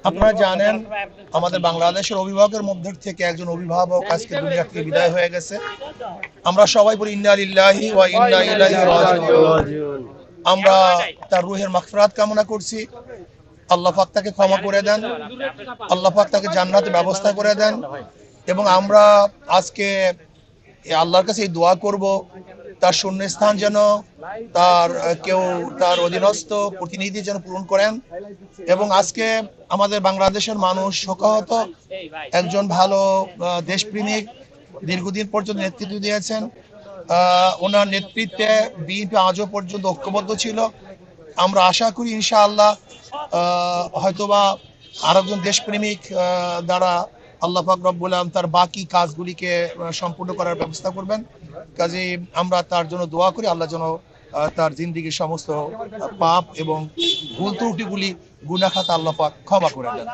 আপনারা জানেন আমাদের বাংলাদেশের অভিভাবকের মধ্যে থেকে একজন অভিভাবক আজকে দুনিয়া থেকে বিদায় হয়ে গেছে। আমরা সবাই বলি ইন্না লিল্লাহি ওয়া ইন্না ইলাইহি রাজিউন। আমরা তার রূহের মাগফিরাত কামনা করছি। আল্লাহ পাক তাকে ক্ষমা করে দেন, আল্লাহ পাক তাকে জান্নাতের ব্যবস্থা করে দেন। এবং আমরা আজকে আল্লাহর কাছে এই দোয়া করব, তার শূন্যস্থান যেন তার অধীনস্থ প্রতিনিধি যেন পূরণ করেন। এবং আজকে আমাদের বাংলাদেশের মানুষ শোকাহত, একজন ভালো দেশপ্রেমিক, দীর্ঘদিন পর্যন্ত নেতৃত্ব দিয়েছেন। ওনার নেতৃত্বে বিএনপি আজও পর্যন্ত ঐক্যবদ্ধ ছিল। আমরা আশা করি ইনশাআল্লাহ হয়তোবা আরেকজন দেশপ্রেমিক দ্বারা আল্লাহ পাক রব্বুল আলামিন তার বাকি কাজগুলিকে সম্পূর্ণ করার ব্যবস্থা করবেন। কাজেই আমরা তার জন্য দোয়া করি, আল্লাহ যেন তার জিন্দেগীর সমস্ত পাপ এবং ভুল ত্রুটিগুলি গুনাহ খাতা আল্লাহ পাক ক্ষমা করে দেন।